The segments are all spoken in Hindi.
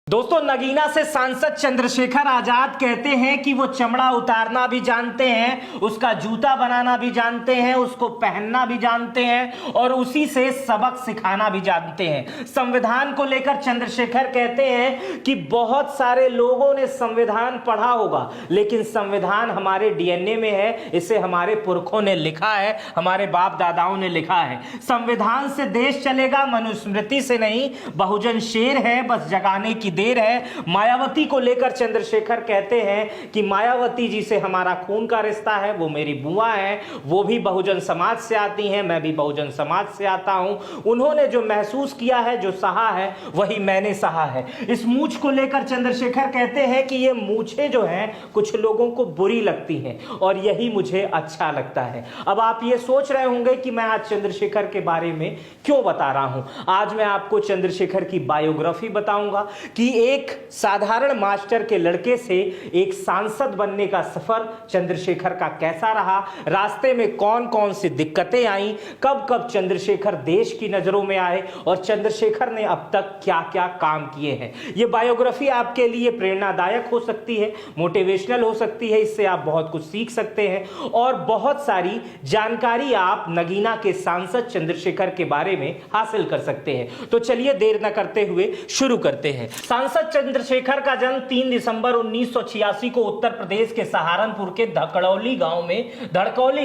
दोस्तों, नगीना से सांसद चंद्रशेखर आजाद कहते हैं कि वो चमड़ा उतारना भी जानते हैं, उसका जूता बनाना भी जानते हैं, उसको पहनना भी जानते हैं और उसी से सबक सिखाना भी जानते हैं। संविधान को लेकर चंद्रशेखर कहते हैं कि बहुत सारे लोगों ने संविधान पढ़ा होगा, लेकिन संविधान हमारे डीएनए में है, इसे हमारे पुरखों ने लिखा है, हमारे बाप दादाओं ने लिखा है। संविधान से देश चलेगा, मनुस्मृति से नहीं। बहुजन शेर है, बस जगाने की देर है। मायावती को लेकर चंद्रशेखर कहते हैं कि मायावती जी से हमारा खून का रिश्ता है, वो मेरी बुआ है, वो भी बहुजन समाज से आती हैं, मैं भी बहुजन समाज से आता हूं। उन्होंने जो महसूस किया है, जो सहा है, वही मैंने सहा है। इस मूछ को लेकर चंद्रशेखर कहते हैं कि ये मूछें जो हैं कुछ लोगों को बुरी लगती हैं और यही मुझे अच्छा लगता है। अब आप ये सोच रहे होंगे कि मैं आज चंद्रशेखर के बारे में क्यों बता रहा हूं। आज मैं आपको चंद्रशेखर की बायोग्राफी बताऊंगा कि एक साधारण मास्टर के लड़के से एक सांसद बनने का सफर चंद्रशेखर का कैसा रहा, रास्ते में कौन कौन सी दिक्कतें आई, कब कब चंद्रशेखर देश की नजरों में आए और चंद्रशेखर ने अब तक क्या क्या काम किए हैं। यह बायोग्राफी आपके लिए प्रेरणादायक हो सकती है, मोटिवेशनल हो सकती है, इससे आप बहुत कुछ सीख सकते हैं और बहुत सारी जानकारी आप नगीना के सांसद चंद्रशेखर के बारे में हासिल कर सकते हैं। तो चलिए देर न करते हुए शुरू करते हैं। सांसद चंद्रशेखर का जन्म 3 दिसंबर 1986 को उत्तर प्रदेश के सहारनपुर के धड़कौली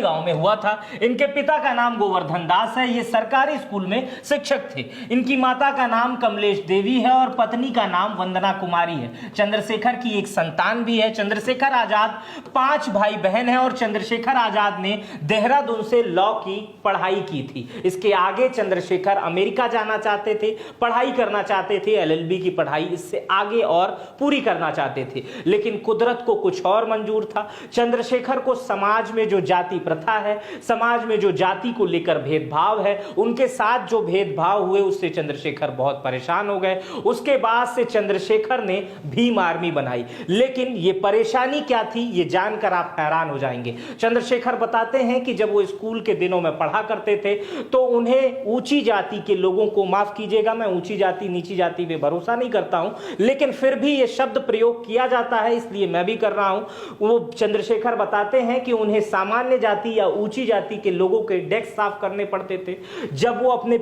गांव में हुआ था। इनके पिता का नाम गोवर्धन दास है, ये सरकारी स्कूल में शिक्षक थे। इनकी माता का नाम कमलेश देवी है और पत्नी का नाम वंदना कुमारी है। चंद्रशेखर की एक संतान भी है। चंद्रशेखर आजाद 5 भाई बहन है और चंद्रशेखर आजाद ने देहरादून से लॉ की पढ़ाई की थी। इसके आगे चंद्रशेखर अमेरिका जाना चाहते थे, पढ़ाई करना चाहते थे, एलएलबी की पढ़ाई इससे आगे और पूरी करना चाहते थे, लेकिन कुदरत को कुछ और मंजूर था। चंद्रशेखर को समाज में जो जाति प्रथा है, समाज में जो जाति को लेकर भेदभाव है, उनके साथ जो भेदभाव हुए उससे चंद्रशेखर बहुत परेशान हो गए। उसके बाद से चंद्रशेखर ने भीम आर्मी बनाई, लेकिन यह परेशानी क्या थी ये जानकर आप हैरान हो जाएंगे। चंद्रशेखर बताते हैं कि जब वो स्कूल के दिनों में पढ़ा करते थे तो उन्हें ऊंची जाति के लोगों को, माफ कीजिएगा मैं ऊंची जाति नीची जाति में भरोसा नहीं करता हूं, लेकिन फिर भी यह शब्द प्रयोग किया जाता है इसलिए मैं भी कर रहा हूं। वो चंद्रशेखर बताते हैं कि उन्हें सामान्य जाति या ऊंची जाति के लोगों के डेस्क साफ करने पड़ते थे। जब वो अपने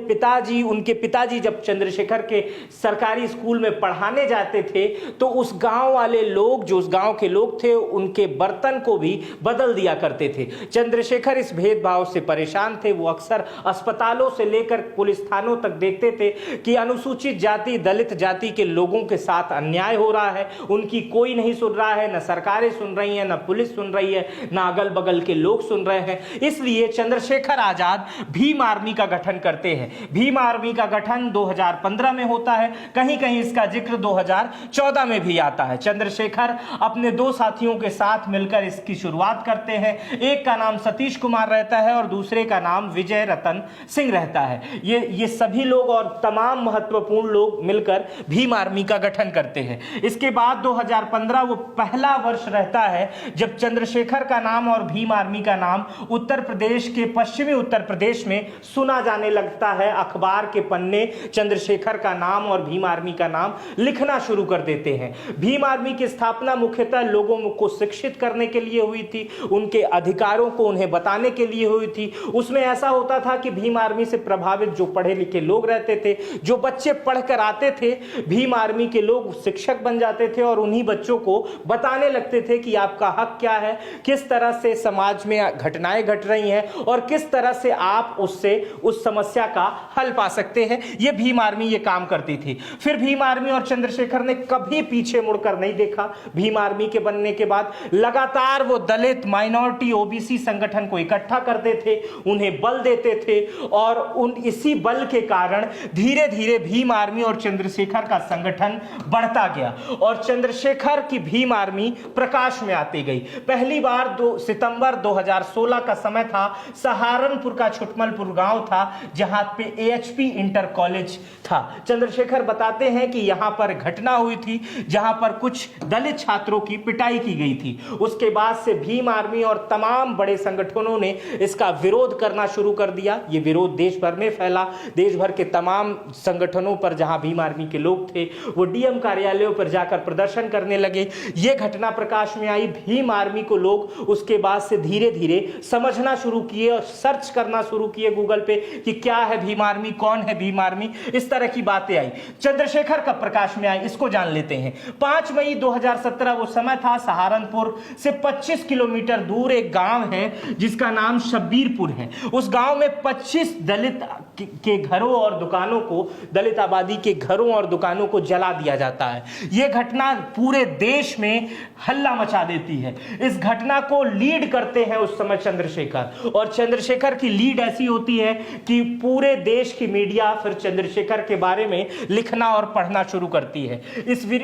उनके पिताजी जब चंद्रशेखर के सरकारी स्कूल में पढ़ाने जाते थे तो उस गांव वाले लोग, जो उस गांव के लोग थे, उनके बर्तन को भी बदल दिया करते थे। चंद्रशेखर इस भेदभाव से परेशान थे। वो अक्सर अस्पतालों से लेकर पुलिस थानों तक देखते थे कि अनुसूचित जाति, दलित जाति के लोगों के साथ अन्याय हो रहा है, उनकी कोई नहीं सुन रहा है, न सरकारें सुन रही हैं, न पुलिस सुन रही है, न अगल बगल के लोग सुन रहे हैं। इसलिए चंद्रशेखर आजाद भीम आर्मी का गठन करते हैं। भीम आर्मी का गठन 2015 में होता है, कहीं कहीं इसका जिक्र 2014 में भी आता है। चंद्रशेखर अपने 2 साथियों के साथ मिलकर इसकी शुरुआत करते हैं। एक का नाम सतीश कुमार रहता है और दूसरे का नाम विजय रतन सिंह रहता है। ये सभी लोग और तमाम महत्वपूर्ण लोग मिलकर भीम आर्मी का गठन करते हैं। इसके बाद 2015 वो पहला वर्ष रहता है जब चंद्रशेखर का नाम और भीम आर्मी का नाम उत्तर प्रदेश के, पश्चिमी उत्तर प्रदेश में सुना जाने लगता है। अखबार के पन्ने चंद्रशेखर का नाम और भीम आर्मी का नाम लिखना शुरू कर देते हैं। भीम आर्मी की स्थापना मुख्यतः लोगों को शिक्षित करने के लिए हुई थी, उनके अधिकारों को उन्हें बताने के लिए हुई थी। उसमें ऐसा होता था कि भीम आर्मी से प्रभावित जो पढ़े लिखे लोग रहते थे, जो बच्चे पढ़कर आते थे, भीम आर्मी के लोग शिक्षक बन जाते थे और उन्हीं बच्चों को बताने लगते थे कि आपका हक क्या है, किस तरह से समाज में घटनाएं घट रही हैं और किस तरह से आप उससे उस समस्या का हल पा सकते हैं। यह भीम आर्मी ये काम करती थी। फिर भीम आर्मी और चंद्रशेखर ने कभी पीछे मुड़कर नहीं देखा। भीम आर्मी के बनने के बाद लगातार वो दलित, माइनॉरिटी, ओबीसी संगठन को इकट्ठा करते थे, उन्हें बल देते थे और इसी बल के कारण धीरे धीरे भीम आर्मी और चंद्रशेखर का संगठन बढ़ता गया और चंद्रशेखर की भीम आर्मी प्रकाश में आती गई। पहली बार सितंबर 2016 का समय था। सहारनपुर का छुटमलपुर गांव था जहां पे एएचपी इंटर कॉलेज था। चंद्रशेखर बताते हैं कि यहां पर घटना हुई थी जहां पर कुछ दलित छात्रों की पिटाई की गई थी। उसके बाद से भीम आर्मी और तमाम बड़े संगठनों ने इसका विरोध करना शुरू कर दिया। यह विरोध देश भर में फैला। देश भर के तमाम संगठनों पर जहां भीम आर्मी के लोग थे वो डीएम कार्यालयों पर जाकर प्रदर्शन करने लगे। ये घटना प्रकाश में आई। भीम आर्मी को लोग उसके बाद से धीरे धीरे समझना शुरू किए और सर्च करना शुरू किए गूगल पे कि क्या है भीम आर्मी, कौन है भीम आर्मी, इस तरह की बातें आई। चंद्रशेखर कब प्रकाश में आए इसको जान लेते हैं। 5 मई 2017 वो समय था, सहारनपुर से 25 किलोमीटर दूर एक गांव है जिसका नाम शब्बीरपुर है। उस गांव में 25 दलित के घरों और दुकानों को, दलित आबादी के घरों और दुकानों को जला दिया जाता है। यह घटना पूरे देश में हल्ला मचा देती है। इस घटना को लीड करते हैं उस समय चंद्रशेखर, और चंद्रशेखर की लीड ऐसी होती है कि पूरे देश की मीडिया फिर चंद्रशेखर के बारे में लिखना और पढ़ना शुरू करती है।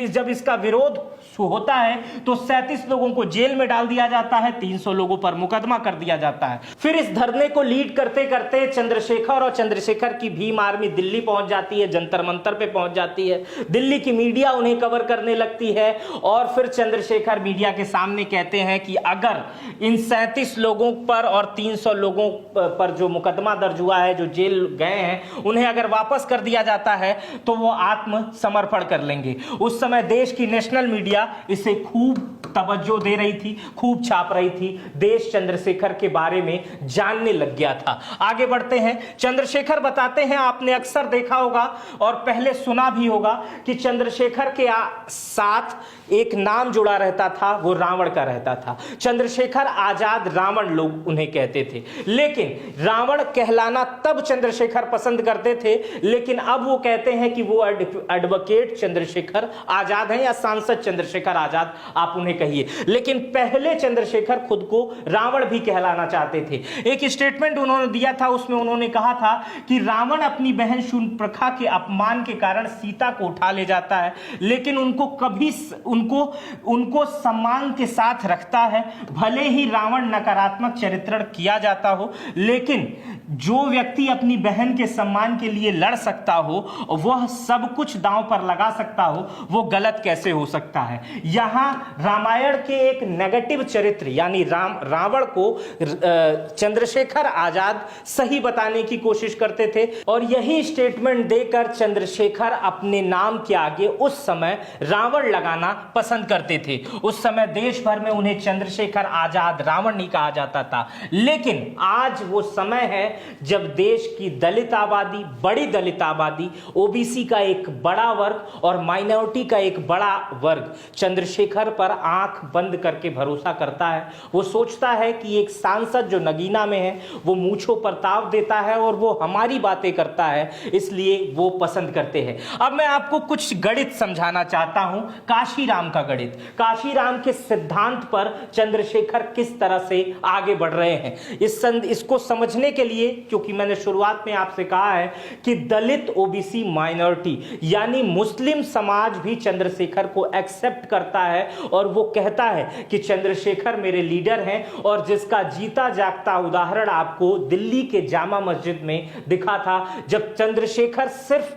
जब इसका विरोध होता है तो 37 लोगों को जेल में डाल दिया जाता है, 300 लोगों पर मुकदमा कर दिया जाता है। फिर इस धरने को लीड करते करते चंद्रशेखर और चंद्रशेखर की भीम आर्मी दिल्ली पहुंच जाती है, जंतर मंतर पे पहुंच जाती है। दिल्ली की मीडिया उन्हें कवर करने लगती है और फिर चंद्रशेखर मीडिया के सामने कहते हैं कि अगर इन 37 लोगों पर और 300 लोगों पर जो मुकदमा दर्ज हुआ है, जो जेल गए हैं, उन्हें अगर वापस कर दिया जाता है तो वो आत्मसमर्पण कर लेंगे। उस समय देश की नेशनल मीडिया इसे खूब तवज्जो दे रही थी, खूब छाप रही थी। देश चंद्रशेखर के बारे में जानने लग गया था। आगे बढ़ते हैं। चंद्रशेखर बताते हैं, आपने अक्सर देखा होगा और पहले सुना भी होगा कि चंद्रशेखर के साथ एक नाम जुड़ा रहता था, वो रावण का रहता था। चंद्रशेखर आजाद रावण लोग उन्हें कहते थे, लेकिन रावण कहलाना तब चंद्रशेखर पसंद करते थे, लेकिन अब वो कहते हैं कि वो एडवोकेट चंद्रशेखर आजाद हैं या सांसद चंद्रशेखर आजाद, आप उन्हें कहिए। लेकिन पहले चंद्रशेखर खुद को रावण भी कहलाना चाहते थे। एक स्टेटमेंट उन्होंने दिया था, उसमें उन्होंने कहा था कि रावण अपनी बहन शूर्पणखा के अपमान के कारण सीता को उठा ले जाता है, लेकिन उनको सम्मान के साथ रखता है। भले ही रावण नकारात्मक चरित्रण किया जाता हो, लेकिन जो व्यक्ति अपनी बहन के सम्मान के लिए लड़ सकता हो, वह सब कुछ दांव पर लगा सकता हो, वो गलत कैसे हो सकता है। यहां रामायण के एक नेगेटिव चरित्र यानी रावण को चंद्रशेखर आजाद सही बताने की कोशिश करते थे, और यही स्टेटमेंट देकर चंद्रशेखर अपने नाम के आगे उस समय रावण लगाना पसंद करते थे। उस समय देश भर में उन्हें चंद्रशेखर आजाद रावण नहीं कहा जाता था। लेकिन आज वो समय है जब देश की दलित आबादी, बड़ी दलित आबादी, ओबीसी का एक बड़ा वर्ग और माइनॉरिटी का एक बड़ा वर्ग चंद्रशेखर पर आंख बंद करके भरोसा करता है। वो सोचता है कि एक सांसद जो नगीना में है वो मूंछों पर ताव देता है और वो हमारी बातें करता है, इसलिए वो पसंद करते हैं। अब मैं आपको कुछ गणित समझाना चाहता हूं, काशीराम का गणित। काशीराम के सिद्धांत पर चंद्रशेखर किस तरह से आगे बढ़ रहे हैं, इसको समझने के लिए, क्योंकि मैंने शुरुआत में आपसे कहा है कि दलित, ओबीसी, माइनॉरिटी यानी मुस्लिम समाज भी चंद्रशेखर को एक्सेप्ट करता है और वो कहता है कि चंद्रशेखर मेरे लीडर हैं, और जिसका जीता जागता उदाहरण आपको दिल्ली के जामा मस्जिद में दिखा था, जब चंद्रशेखर सिर्फ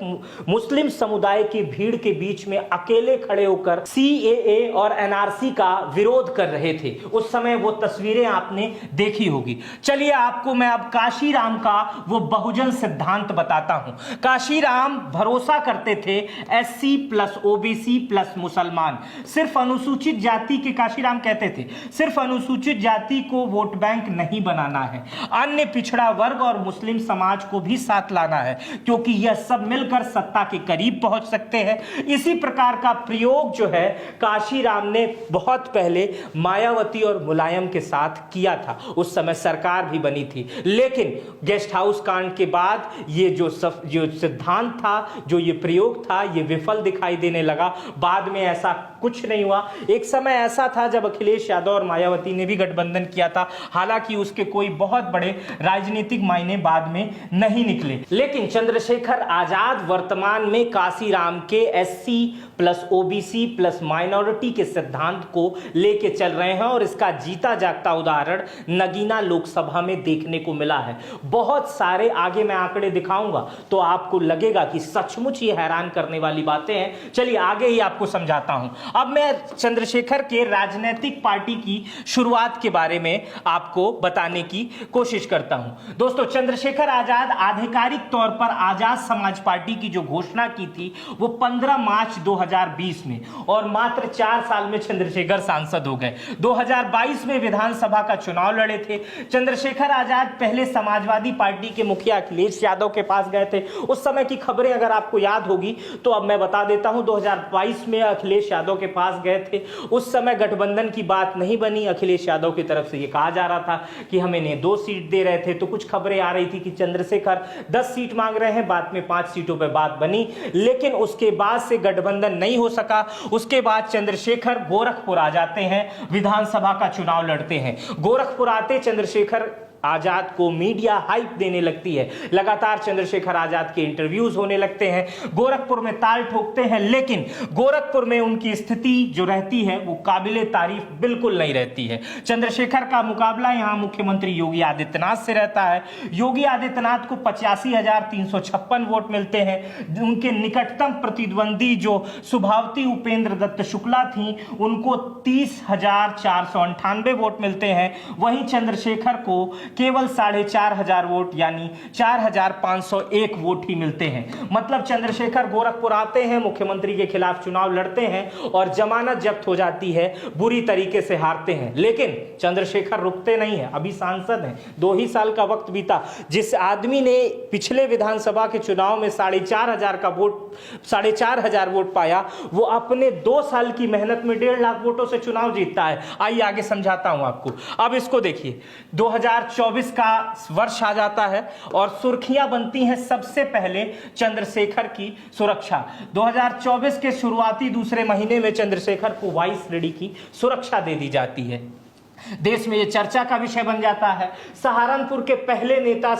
मुस्लिम समुदाय की भीड़ के बीच में अकेले खड़े होकर सीएए और एनआरसी का विरोध कर रहे थे। उस समय वो तस्वीरें आपने देखी होगी। चलिए आपको मैं अब काशीराम का वो बहुजन सिद्धांत बताता हूं। काशीराम भरोसा करते थे एससी प्लस ओबीसी प्लस मुसलमान, सिर्फ अनुसूचित जाति के, काशीराम कहते थे सिर्फ अनुसूचित जाति को वोट बैंक नहीं बनाना है, अन्य पिछड़ा वर्ग और मुस्लिम समाज को भी साथ लाना है, क्योंकि यह सब मिलकर सत्ता के करीब पहुंच सकते हैं। इसी प्रकार का प्रयोग जो है काशीराम ने बहुत पहले मायावती और मुलायम के साथ किया था। उस समय सरकार भी बनी थी, लेकिन गेस्ट हाउस कांड के बाद ये जो सिद्धांत था, जो ये प्रयोग था, ये विफल दिखाई देने लगा। बाद में ऐसा कुछ नहीं हुआ। एक समय ऐसा था जब अखिलेश यादव और मायावती ने भी गठबंधन किया था, हालांकि उसके कोई बहुत बड़े राजनीतिक मायने बाद में नहीं निकले। लेकिन चंद्रशेखर आजाद वर्तमान में काशीराम के SC plus OBC plus minority के सिद्धांत को लेके चल रहे हैं, और इसका जीता जागता उदाहरण नगीना लोकसभा में देखने को मिला है। बहुत सारे आगे मैं आंकड़े दिखाऊंगा तो आपको लगेगा कि सचमुच ये हैरान करने वाली बातें हैं। चलिए आगे ही आपको समझाता हूं। अब मैं चंद्रशेखर के राजनीतिक पार्टी की शुरुआत के बारे में आपको बताने की कोशिश करता हूं। दोस्तों, चंद्रशेखर आजाद आधिकारिक तौर पर आजाद समाज पार्टी की जो घोषणा की थी वो 15 मार्च 2020 में, और मात्र 4 साल में चंद्रशेखर सांसद हो गए। 2022 में विधानसभा का चुनाव लड़े थे। चंद्रशेखर आजाद पहले समाजवादी पार्टी के मुखिया अखिलेश यादव के पास गए थे। उस समय की खबरें अगर आपको याद होगी तो अब मैं बता देता हूं। 2022 में अखिलेश यादव के पास गए थे। उस समय गठबंधन की बात नहीं बनी। अखिलेश यादव की तरफ से यह कहा जा रहा था कि हमें 2 सीट दे रहे थे, तो कुछ खबरें आ रही थी कि चंद्रशेखर 10 सीट मांग रहे हैं। बाद में 5 सीटों पर बात बनी, लेकिन उसके बाद से गठबंधन नहीं हो सका। उसके बाद चंद्रशेखर गोरखपुर आ जाते हैं, विधानसभा का चुनाव लड़ते हैं। गोरखपुर आते चंद्रशेखर आजाद को मीडिया हाइप देने लगती है। लगातार चंद्रशेखर आजाद के इंटरव्यूज होने लगते हैं। गोरखपुर में ताल ठोकते हैं, लेकिन गोरखपुर में उनकी स्थिति जो रहती है वो काबिले तारीफ बिल्कुल नहीं रहती है। चंद्रशेखर का मुकाबला यहां मुख्यमंत्री योगी आदित्यनाथ से रहता है। योगी आदित्यनाथ को 85,356 वोट मिलते हैं। उनके निकटतम प्रतिद्वंदी जो सुभावती उपेंद्र दत्त शुक्ला थी, उनको 30,498 वोट मिलते हैं। वहीं चंद्रशेखर को केवल 4,500 वोट यानी 4,501 वोट ही मिलते हैं। मतलब चंद्रशेखर गोरखपुर आते हैं, मुख्यमंत्री के खिलाफ चुनाव लड़ते हैं और जमानत जब्त हो जाती है, बुरी तरीके से हारते हैं। लेकिन चंद्रशेखर रुकते नहीं है, अभी सांसद हैं। 2 ही साल का वक्त बीता। जिस आदमी ने पिछले विधानसभा के चुनाव में 4,500 वोट पाया, वो अपने 2 साल की मेहनत में 1.5 लाख वोटों से चुनाव जीतता है। आइए आगे समझाता हूं आपको। अब इसको देखिए, 2024 का वर्ष आ जाता है और सुर्खियां बनती हैं सबसे पहले चंद्रशेखर की सुरक्षा। 2024 के शुरुआती दूसरे महीने में चंद्रशेखर को वाइस रेडी की सुरक्षा दे दी जाती है। देश में यह चर्चा का विषय बन जाता है। सहारनपुर के पहले नेता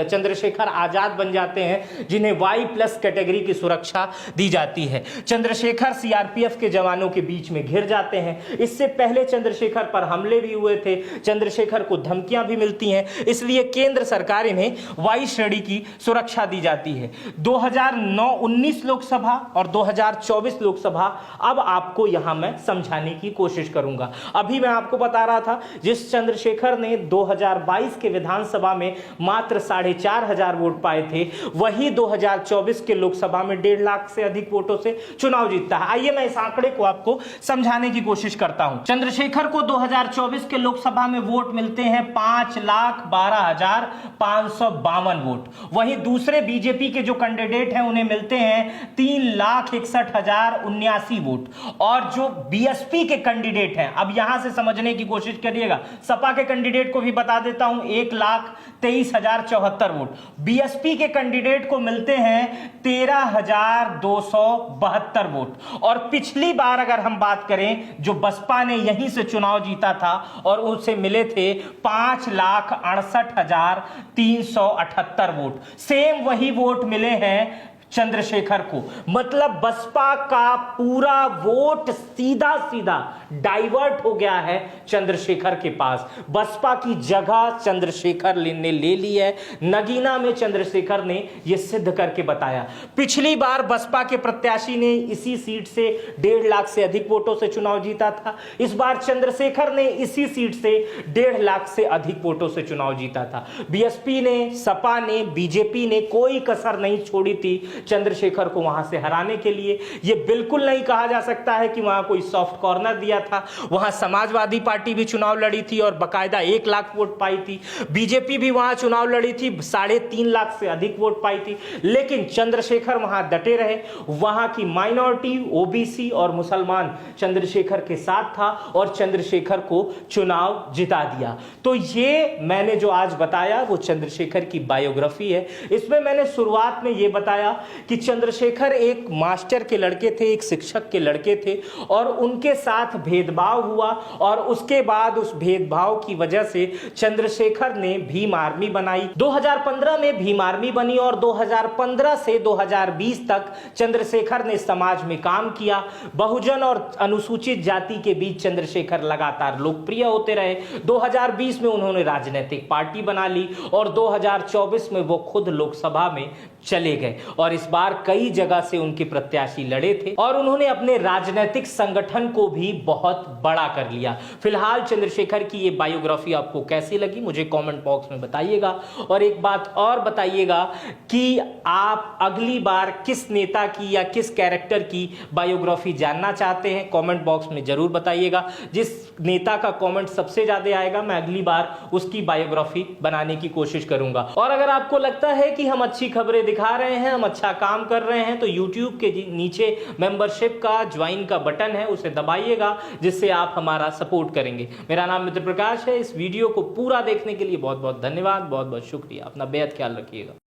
चंद्रशेखर आजाद बन जाते हैं, जिन्हें Y+ कैटेगरी की सुरक्षा दी जाती है। चंद्रशेखर सीआरपीएफ के जवानों के बीच में घिर जाते हैं। इससे पहले चंद्रशेखर पर हमले भी हुए थे, चंद्रशेखर को धमकियां भी मिलती हैं, इसलिए केंद्र सरकार इन्हें Y श्रेणी की सुरक्षा दी जाती है। 2019 लोकसभा और 2024 लोकसभा अब आपको यहां मैं समझाने की कोशिश करूंगा। अभी मैं आपको बता रहा था, जिस चंद्रशेखर ने 2022 के विधानसभा में मात्र 4,500 वोट पाए थे, वही 2024 के लोकसभा में 1.5 लाख से अधिक वोटों से चुनाव जीतता है। आइए मैं इस आंकड़े को आपको समझाने की कोशिश करता हूं। चंद्रशेखर को 2024 के लोकसभा में वोट मिलते हैं 5,12,552 वोट। वहीं दूसरे बीजेपी के जो कैंडिडेट हैं उन्हें मिलते हैं 3,61,079 वोट। और जो बीएसपी के कैंडिडेट हैं, अब यहां से समझने की कोशिश करिएगा, सपा के कैंडिडेट को भी बता देता हूं, 1,23,074 वोट। बीएसपी के कैंडिडेट को मिलते हैं 13,272 वोट। और पिछली बार अगर हम बात करें, जो बसपा ने यहीं से चुनाव जीता था और उनसे मिले थे 5,68,378 वोट। सेम वही वोट मिले हैं चंद्रशेखर को। मतलब बसपा का पूरा वोट सीधा सीधा डाइवर्ट हो गया है चंद्रशेखर के पास। बसपा की जगह चंद्रशेखर ने ले ली है। नगीना में चंद्रशेखर ने यह सिद्ध करके बताया। पिछली बार बसपा के प्रत्याशी ने इसी सीट से 1.5 लाख से अधिक वोटों से चुनाव जीता था। इस बार चंद्रशेखर ने इसी सीट से 1.5 लाख से अधिक वोटों से चुनाव जीता था। बीएसपी ने, सपा ने, बीजेपी ने कोई कसर नहीं छोड़ी थी चंद्रशेखर को वहां से हराने के लिए। यह बिल्कुल नहीं कहा जा सकता है कि वहां कोई सॉफ्ट कॉर्नर दिया था। वहां समाजवादी पार्टी भी चुनाव लड़ी थी और बकायदा 1 लाख वोट पाई थी। बीजेपी भी वहां चुनाव लड़ी थी, 3.5 लाख से अधिक वोट पाई थी। लेकिन चंद्रशेखर वहां डटे रहे। वहां की माइनॉरिटी, ओबीसी और मुसलमान चंद्रशेखर के साथ था और चंद्रशेखर को चुनाव जिता दिया। तो ये मैंने जो आज बताया वो चंद्रशेखर की बायोग्राफी है। इसमें मैंने शुरुआत में यह बताया कि चंद्रशेखर एक मास्टर के लड़के थे, एक शिक्षक के लड़के थे और उनके साथ भेदभाव हुआ और उसके बाद उस भेदभाव की वजह से चंद्रशेखर ने भीम आर्मी बनाई। 2015 में भीम आर्मी बनी और 2015 से 2020 तक चंद्रशेखर ने समाज में काम किया। बहुजन और अनुसूचित जाति के बीच चंद्रशेखर लगातार लोकप्रिय होते रहे। 2020 में उन्होंने राजनीतिक पार्टी बना ली और 2024 में वो खुद लोकसभा में चले गए और इस बार कई जगह से उनके प्रत्याशी लड़े थे और उन्होंने अपने राजनीतिक संगठन को भी बहुत बड़ा कर लिया। फिलहाल चंद्रशेखर की ये बायोग्राफी आपको कैसी लगी मुझे कमेंट बॉक्स में बताइएगा। और एक बात और बताइएगा कि आप अगली बार किस नेता की या किस कैरेक्टर की बायोग्राफी जानना चाहते हैं, कमेंट बॉक्स में जरूर बताइएगा। जिस नेता का कमेंट सबसे ज्यादा आएगा मैं अगली बार उसकी बायोग्राफी बनाने की कोशिश करूंगा। और अगर आपको लगता है कि हम अच्छी खबरें दिखा रहे हैं, हम अच्छा काम कर रहे हैं, तो YouTube के नीचे मेंबरशिप का ज्वाइन का बटन है, उसे दबाइएगा, जिससे आप हमारा सपोर्ट करेंगे। मेरा नाम मित्र प्रकाश है। इस वीडियो को पूरा देखने के लिए बहुत बहुत धन्यवाद, बहुत बहुत शुक्रिया। अपना बेहद ख्याल रखिएगा।